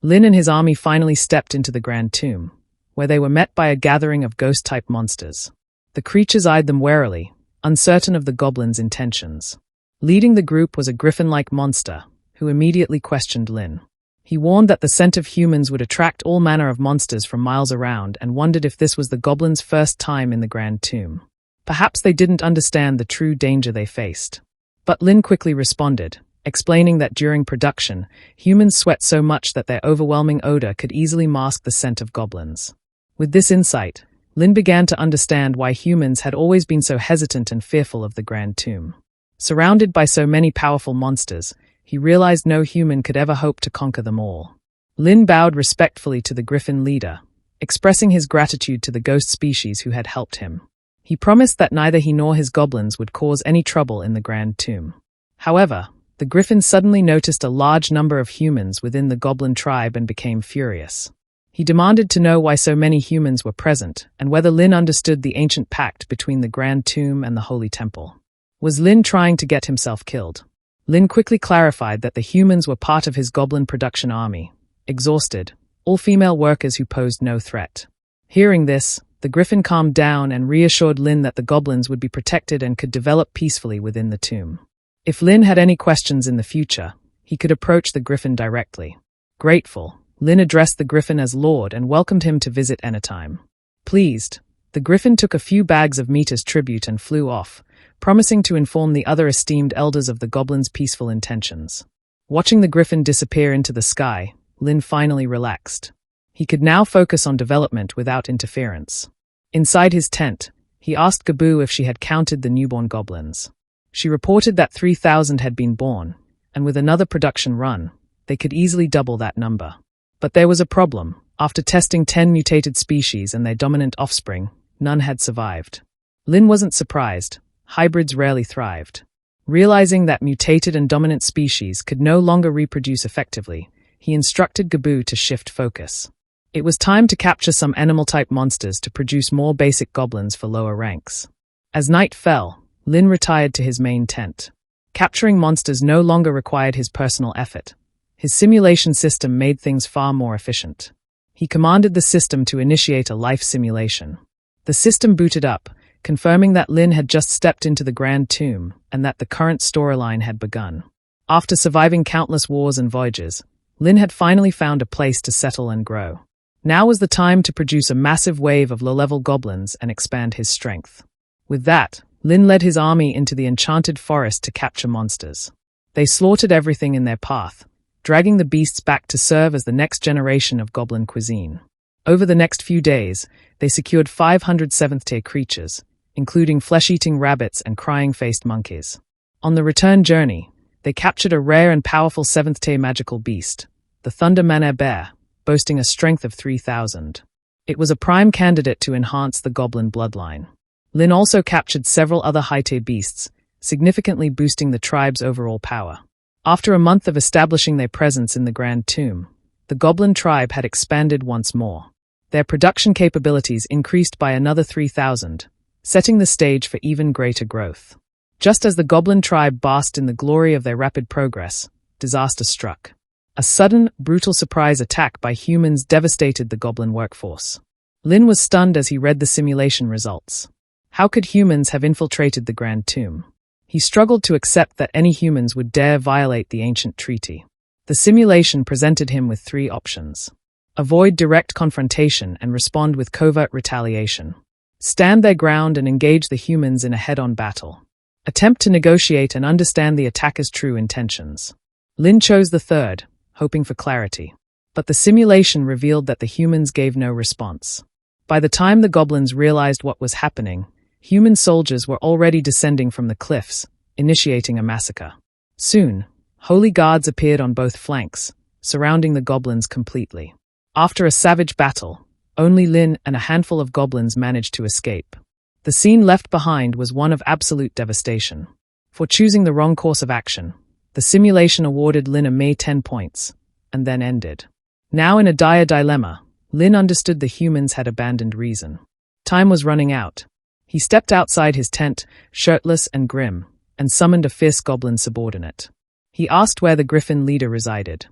Lin and his army finally stepped into the Grand Tomb, where they were met by a gathering of ghost-type monsters. The creatures eyed them warily, uncertain of the goblins' intentions. Leading the group was a griffin-like monster, who immediately questioned Lin. He warned that the scent of humans would attract all manner of monsters from miles around and wondered if this was the goblins' first time in the Grand Tomb. Perhaps they didn't understand the true danger they faced. But Lin quickly responded, explaining that during production, humans sweat so much that their overwhelming odor could easily mask the scent of goblins. With this insight, Lin began to understand why humans had always been so hesitant and fearful of the Grand Tomb. Surrounded by so many powerful monsters, he realized no human could ever hope to conquer them all. Lin bowed respectfully to the griffin leader, expressing his gratitude to the ghost species who had helped him. He promised that neither he nor his goblins would cause any trouble in the Grand Tomb. However, the griffin suddenly noticed a large number of humans within the goblin tribe and became furious. He demanded to know why so many humans were present and whether Lin understood the ancient pact between the Grand Tomb and the Holy Temple. Was Lin trying to get himself killed? Lin quickly clarified that the humans were part of his goblin production army, exhausted, all-female workers who posed no threat. Hearing this, the griffin calmed down and reassured Lin that the goblins would be protected and could develop peacefully within the tomb. If Lin had any questions in the future, he could approach the griffin directly. Grateful, Lin addressed the griffin as Lord and welcomed him to visit anytime. Pleased, the griffin took a few bags of meat as tribute and flew off, promising to inform the other esteemed elders of the goblin's peaceful intentions. Watching the griffin disappear into the sky, Lin finally relaxed. He could now focus on development without interference. Inside his tent, he asked Gabu if she had counted the newborn goblins. She reported that 3,000 had been born, and with another production run, they could easily double that number. But there was a problem. After testing 10 mutated species and their dominant offspring, none had survived. Lin wasn't surprised. Hybrids rarely thrived. Realizing that mutated and dominant species could no longer reproduce effectively, he instructed Gabu to shift focus. It was time to capture some animal-type monsters to produce more basic goblins for lower ranks. As night fell, Lin retired to his main tent. Capturing monsters no longer required his personal effort. His simulation system made things far more efficient. He commanded the system to initiate a life simulation. The system booted up, confirming that Lin had just stepped into the Grand Tomb and that the current storyline had begun. After surviving countless wars and voyages, Lin had finally found a place to settle and grow. Now was the time to produce a massive wave of low-level goblins and expand his strength. With that, Lin led his army into the enchanted forest to capture monsters. They slaughtered everything in their path, dragging the beasts back to serve as the next generation of goblin cuisine. Over the next few days, they secured 500 seventh-tier creatures, including flesh-eating rabbits and crying-faced monkeys. On the return journey, they captured a rare and powerful seventh-tier magical beast, the Thunder Mana Bear, boasting a strength of 3,000. It was a prime candidate to enhance the goblin bloodline. Lin also captured several other high-tier beasts, significantly boosting the tribe's overall power. After a month of establishing their presence in the Grand Tomb, the goblin tribe had expanded once more. Their production capabilities increased by another 3,000, setting the stage for even greater growth. Just as the goblin tribe basked in the glory of their rapid progress, disaster struck. A sudden, brutal surprise attack by humans devastated the goblin workforce. Lin was stunned as he read the simulation results. How could humans have infiltrated the Grand Tomb? He struggled to accept that any humans would dare violate the ancient treaty. The simulation presented him with 3 options. Avoid direct confrontation and respond with covert retaliation. Stand their ground and engage the humans in a head-on battle. Attempt to negotiate and understand the attacker's true intentions. Lin chose the third, hoping for clarity. But the simulation revealed that the humans gave no response. By the time the goblins realized what was happening, human soldiers were already descending from the cliffs, initiating a massacre. Soon, holy guards appeared on both flanks, surrounding the goblins completely. After a savage battle, only Lin and a handful of goblins managed to escape. The scene left behind was one of absolute devastation. For choosing the wrong course of action, the simulation awarded Lin a mere 10 points, and then ended. Now in a dire dilemma, Lin understood the humans had abandoned reason. Time was running out. He stepped outside his tent, shirtless and grim, and summoned a fierce goblin subordinate. He asked where the griffin leader resided.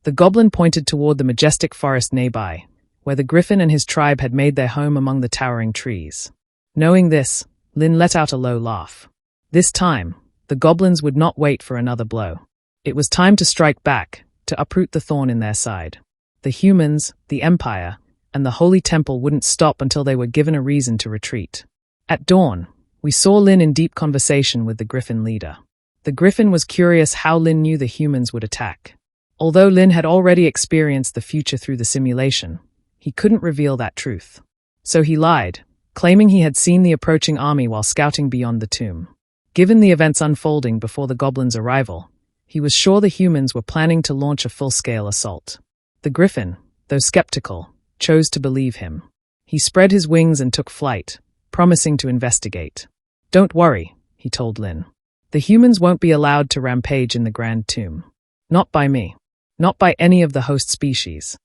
The goblin pointed toward the majestic forest nearby, where the griffin and his tribe had made their home among the towering trees. Knowing this, Lin let out a low laugh. This time, the goblins would not wait for another blow. It was time to strike back, to uproot the thorn in their side. The humans, the Empire, and the Holy Temple wouldn't stop until they were given a reason to retreat. At dawn, we saw Lin in deep conversation with the Griffin leader. The Griffin was curious how Lin knew the humans would attack. Although Lin had already experienced the future through the simulation, he couldn't reveal that truth. So he lied, claiming he had seen the approaching army while scouting beyond the tomb. Given the events unfolding before the goblins' arrival, he was sure the humans were planning to launch a full-scale assault. The Griffin, though skeptical, chose to believe him. He spread his wings and took flight, promising to investigate. "Don't worry," he told Lin. "The humans won't be allowed to rampage in the Grand Tomb. Not by me. Not by any of the host species."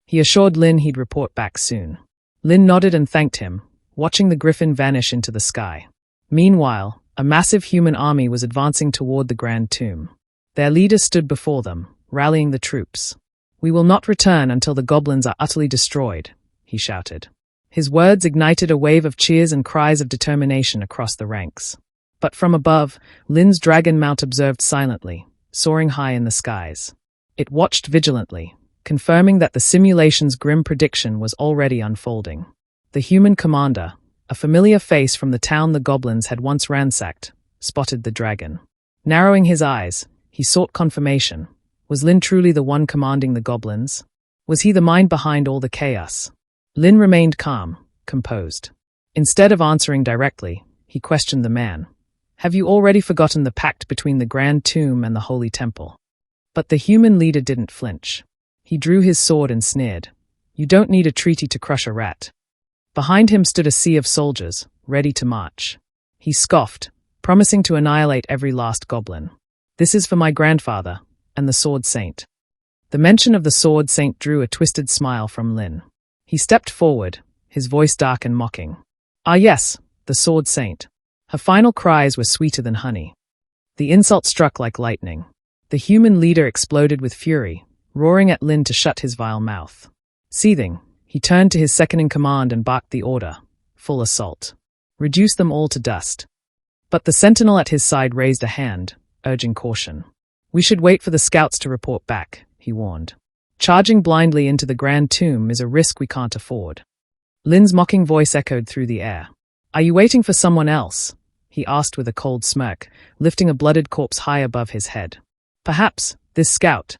He assured Lin he'd report back soon. Lin nodded and thanked him, watching the Griffin vanish into the sky. Meanwhile, a massive human army was advancing toward the Grand Tomb. Their leader stood before them, rallying the troops. "We will not return until the goblins are utterly destroyed," he shouted. His words ignited a wave of cheers and cries of determination across the ranks. But from above, Lin's dragon mount observed silently, soaring high in the skies. It watched vigilantly, confirming that the simulation's grim prediction was already unfolding. The human commander, a familiar face from the town the goblins had once ransacked, spotted the dragon. Narrowing his eyes, he sought confirmation. Was Lin truly the one commanding the goblins? Was he the mind behind all the chaos? Lin remained calm, composed. Instead of answering directly, he questioned the man. "Have you already forgotten the pact between the Grand Tomb and the Holy Temple?" But the human leader didn't flinch. He drew his sword and sneered. "You don't need a treaty to crush a rat." Behind him stood a sea of soldiers, ready to march. He scoffed, promising to annihilate every last goblin. "This is for my grandfather, and the Sword Saint." The mention of the Sword Saint drew a twisted smile from Lin. He stepped forward, his voice dark and mocking. "Ah yes, the Sword Saint." Her final cries were sweeter than honey. The insult struck like lightning. The human leader exploded with fury, roaring at Lin to shut his vile mouth. Seething, he turned to his second-in-command and barked the order: full assault. Reduce them all to dust. But the sentinel at his side raised a hand, urging caution. "We should wait for the scouts to report back," he warned. "Charging blindly into the Grand Tomb is a risk we can't afford." Lin's mocking voice echoed through the air. "Are you waiting for someone else?" he asked with a cold smirk, lifting a blooded corpse high above his head. "Perhaps, this scout."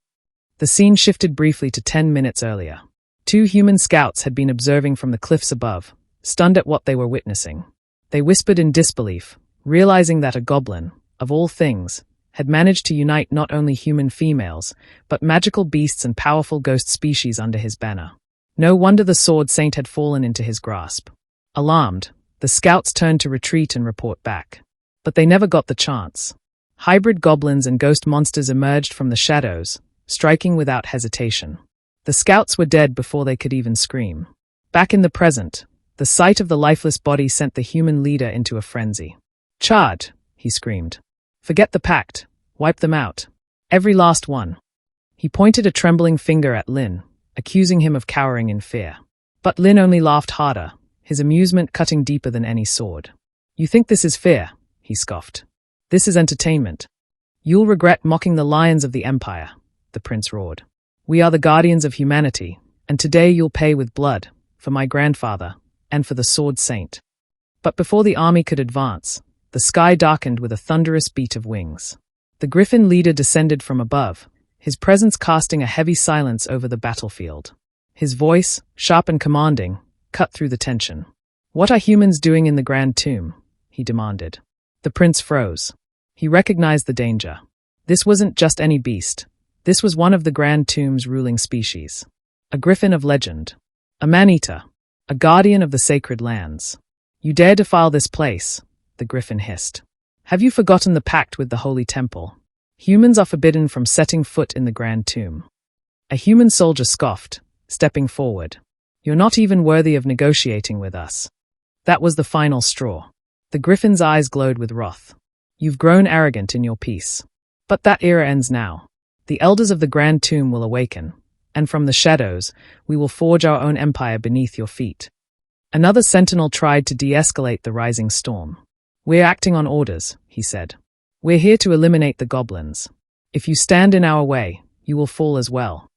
The scene shifted briefly to 10 minutes earlier. 2 human scouts had been observing from the cliffs above, stunned at what they were witnessing. They whispered in disbelief, realizing that a goblin, of all things, had managed to unite not only human females, but magical beasts and powerful ghost species under his banner. No wonder the Sword Saint had fallen into his grasp. Alarmed, the scouts turned to retreat and report back. But they never got the chance. Hybrid goblins and ghost monsters emerged from the shadows, striking without hesitation. The scouts were dead before they could even scream. Back in the present, the sight of the lifeless body sent the human leader into a frenzy. "Charge!" he screamed. "Forget the pact. Wipe them out. Every last one." He pointed a trembling finger at Lin, accusing him of cowering in fear. But Lin only laughed harder, his amusement cutting deeper than any sword. "You think this is fair?" he scoffed. "This is entertainment. You'll regret mocking the lions of the Empire," the prince roared. "We are the guardians of humanity, and today you'll pay with blood, for my grandfather, and for the Sword Saint." But before the army could advance, the sky darkened with a thunderous beat of wings. The Griffin leader descended from above, his presence casting a heavy silence over the battlefield. His voice, sharp and commanding, cut through the tension. "What are humans doing in the Grand Tomb?" he demanded. The prince froze. He recognized the danger. This wasn't just any beast. This was one of the Grand Tomb's ruling species. A griffin of legend. A man-eater. A guardian of the sacred lands. "You dare defile this place," the griffin hissed. "Have you forgotten the pact with the Holy Temple? Humans are forbidden from setting foot in the Grand Tomb." A human soldier scoffed, stepping forward. "You're not even worthy of negotiating with us." That was the final straw. The griffin's eyes glowed with wrath. "You've grown arrogant in your peace. But that era ends now. The elders of the Grand Tomb will awaken, and from the shadows, we will forge our own empire beneath your feet. Another sentinel tried to de-escalate the rising storm. We're acting on orders, he said. We're here to eliminate the goblins. If you stand in our way, you will fall as well.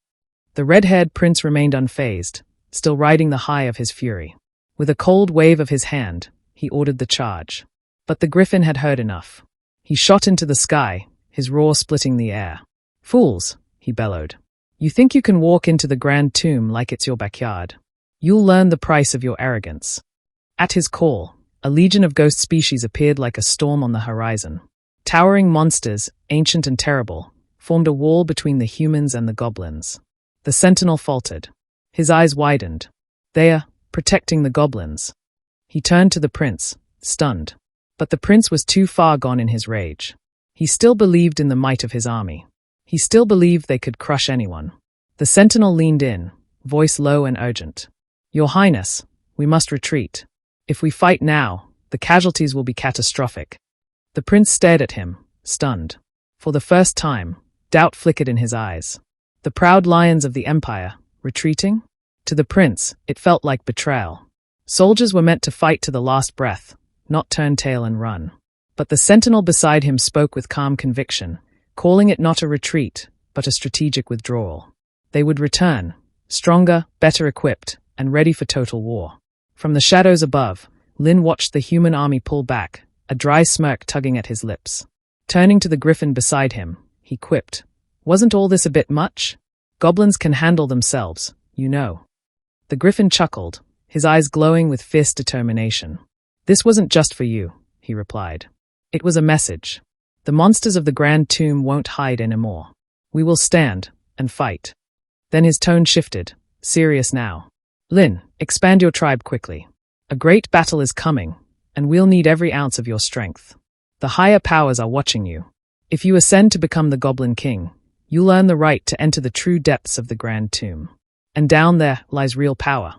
The red-haired prince remained unfazed, still riding the high of his fury. With a cold wave of his hand, he ordered the charge. But the griffin had heard enough. He shot into the sky, his roar splitting the air. Fools, he bellowed. You think you can walk into the Grand Tomb like it's your backyard? You'll learn the price of your arrogance. At his call, a legion of ghost species appeared like a storm on the horizon. Towering monsters, ancient and terrible, formed a wall between the humans and the goblins. The sentinel faltered. His eyes widened. They are protecting the goblins. He turned to the prince, stunned. But the prince was too far gone in his rage. He still believed in the might of his army. He still believed they could crush anyone. The sentinel leaned in, voice low and urgent. Your Highness, we must retreat. If we fight now, the casualties will be catastrophic. The prince stared at him, stunned. For the first time, doubt flickered in his eyes. The proud lions of the empire, retreating? To the prince, it felt like betrayal. Soldiers were meant to fight to the last breath, not turn tail and run. But the sentinel beside him spoke with calm conviction, calling it not a retreat, but a strategic withdrawal. They would return, stronger, better equipped, and ready for total war. From the shadows above, Lin watched the human army pull back, a dry smirk tugging at his lips. Turning to the griffin beside him, he quipped, Wasn't all this a bit much? Goblins can handle themselves, you know. The griffin chuckled, his eyes glowing with fierce determination. This wasn't just for you, he replied. It was a message. The monsters of the Grand Tomb won't hide anymore. We will stand and fight. Then his tone shifted, serious now. Lin, expand your tribe quickly. A great battle is coming, and we'll need every ounce of your strength. The higher powers are watching you. If you ascend to become the Goblin King, you'll earn the right to enter the true depths of the Grand Tomb. And down there lies real power.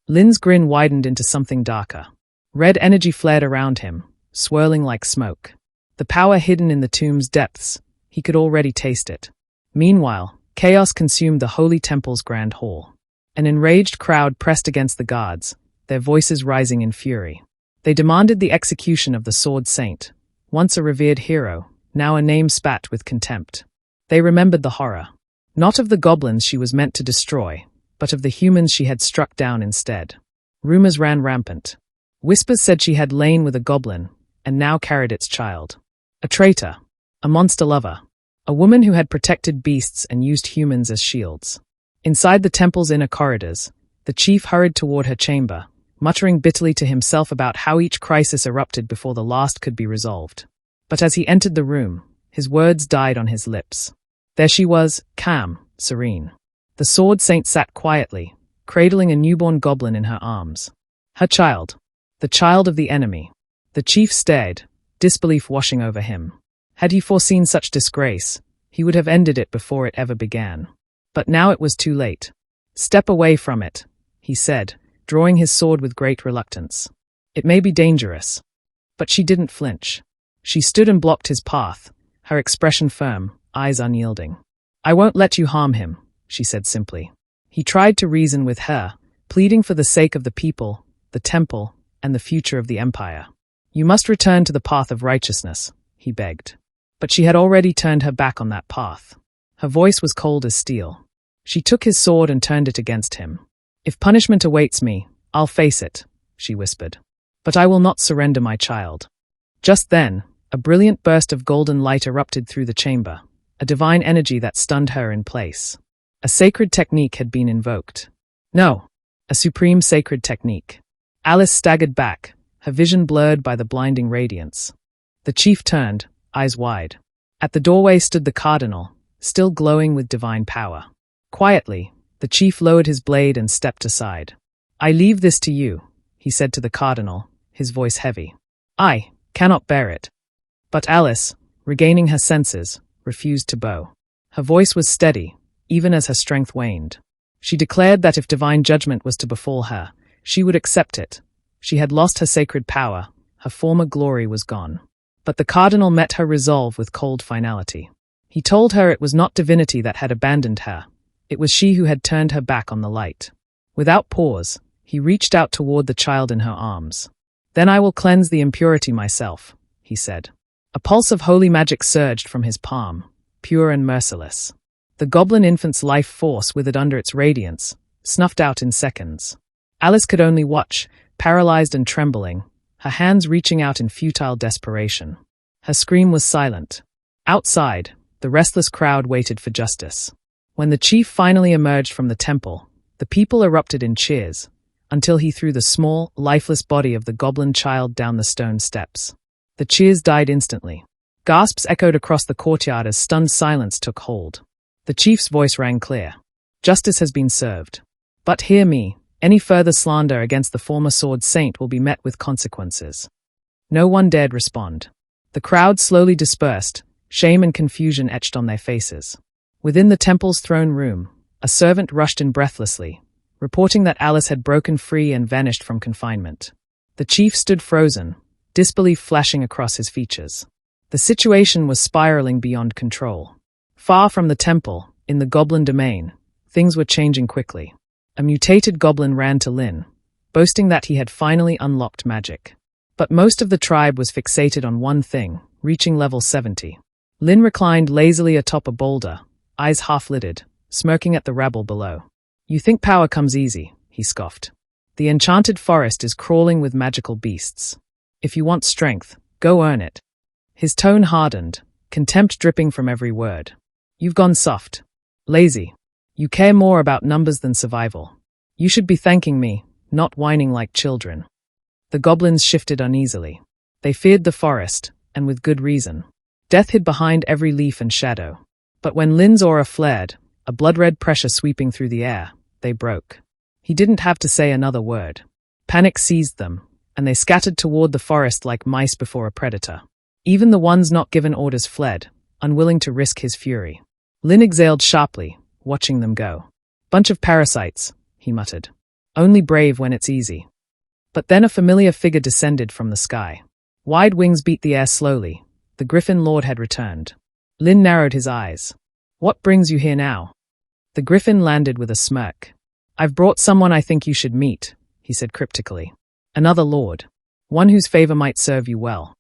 Lin's grin widened into something darker. Red energy flared around him, swirling like smoke. The power hidden in the tomb's depths, he could already taste it. Meanwhile, chaos consumed the Holy Temple's grand hall. An enraged crowd pressed against the guards, their voices rising in fury. They demanded the execution of the Sword Saint, once a revered hero, now a name spat with contempt. They remembered the horror. Not of the goblins she was meant to destroy, but of the humans she had struck down instead. Rumors ran rampant. Whispers said she had lain with a goblin, and now carried its child. A traitor, a monster lover, a woman who had protected beasts and used humans as shields. Inside the temple's inner corridors, the chief hurried toward her chamber, muttering bitterly to himself about how each crisis erupted before the last could be resolved. But as he entered the room, his words died on his lips. There she was, calm, serene. The Sword Saint sat quietly, cradling a newborn goblin in her arms. Her child. The child of the enemy. The chief stared, disbelief washing over him. Had he foreseen such disgrace, he would have ended it before it ever began. But now it was too late. Step away from it, he said, drawing his sword with great reluctance. It may be dangerous. But she didn't flinch. She stood and blocked his path, her expression firm, eyes unyielding. I won't let you harm him, she said simply. He tried to reason with her, pleading for the sake of the people, the temple, and the future of the empire. You must return to the path of righteousness, he begged. But she had already turned her back on that path. Her voice was cold as steel. She took his sword and turned it against him. If punishment awaits me, I'll face it, she whispered. But I will not surrender my child. Just then, a brilliant burst of golden light erupted through the chamber, a divine energy that stunned her in place. A sacred technique had been invoked. No, a supreme sacred technique. Alice staggered back, her vision blurred by the blinding radiance. The chief turned, eyes wide. At the doorway stood the cardinal, still glowing with divine power. Quietly, the chief lowered his blade and stepped aside. I leave this to you, he said to the cardinal, his voice heavy. I cannot bear it. But Alice, regaining her senses, refused to bow. Her voice was steady, even as her strength waned. She declared that if divine judgment was to befall her, she would accept it. She had lost her sacred power, her former glory was gone. But the cardinal met her resolve with cold finality. He told her it was not divinity that had abandoned her. It was she who had turned her back on the light. Without pause, he reached out toward the child in her arms. "Then I will cleanse the impurity myself," he said. A pulse of holy magic surged from his palm, pure and merciless. The goblin infant's life force withered under its radiance, snuffed out in seconds. Alice could only watch, paralyzed and trembling, her hands reaching out in futile desperation. Her scream was silent. Outside, the restless crowd waited for justice. When the chief finally emerged from the temple, the people erupted in cheers, until he threw the small, lifeless body of the goblin child down the stone steps. The cheers died instantly. Gasps echoed across the courtyard as stunned silence took hold. The chief's voice rang clear. "Justice has been served. But hear me, any further slander against the former sword saint will be met with consequences." No one dared respond. The crowd slowly dispersed, shame and confusion etched on their faces. Within the temple's throne room, a servant rushed in breathlessly, reporting that Alice had broken free and vanished from confinement. The chief stood frozen, disbelief flashing across his features. The situation was spiraling beyond control. Far from the temple, in the goblin domain, things were changing quickly. A mutated goblin ran to Lin, boasting that he had finally unlocked magic. But most of the tribe was fixated on one thing, reaching level 70. Lin reclined lazily atop a boulder, eyes half-lidded, smirking at the rabble below. "You think power comes easy," he scoffed. "The enchanted forest is crawling with magical beasts. If you want strength, go earn it." His tone hardened, contempt dripping from every word. "You've gone soft. Lazy. You care more about numbers than survival. You should be thanking me, not whining like children." The goblins shifted uneasily. They feared the forest, and with good reason. Death hid behind every leaf and shadow. But when Lin's aura flared, a blood-red pressure sweeping through the air, they broke. He didn't have to say another word. Panic seized them, and they scattered toward the forest like mice before a predator. Even the ones not given orders fled, unwilling to risk his fury. Lin exhaled sharply, watching them go. "Bunch of parasites," he muttered. "Only brave when it's easy." But then a familiar figure descended from the sky. Wide wings beat the air slowly. The Griffin Lord had returned. Lin narrowed his eyes. "What brings you here now?" The Griffin landed with a smirk. "I've brought someone I think you should meet," he said cryptically. "Another lord. One whose favor might serve you well."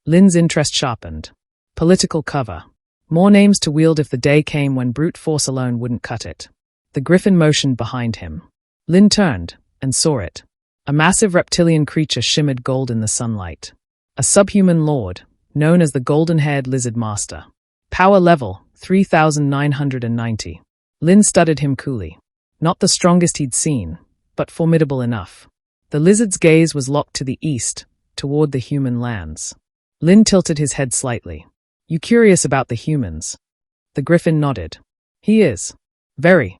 Lin's interest sharpened. Political cover. More names to wield if the day came when brute force alone wouldn't cut it. The Griffin motioned behind him. Lin turned, and saw it. A massive reptilian creature shimmered gold in the sunlight. A subhuman lord, known as the Golden-Haired Lizard Master. Power level, 3,990. Lin studied him coolly. Not the strongest he'd seen, but formidable enough. The lizard's gaze was locked to the east, toward the human lands. Lin tilted his head slightly. "You curious about the humans?" The Griffin nodded. "He is. Very.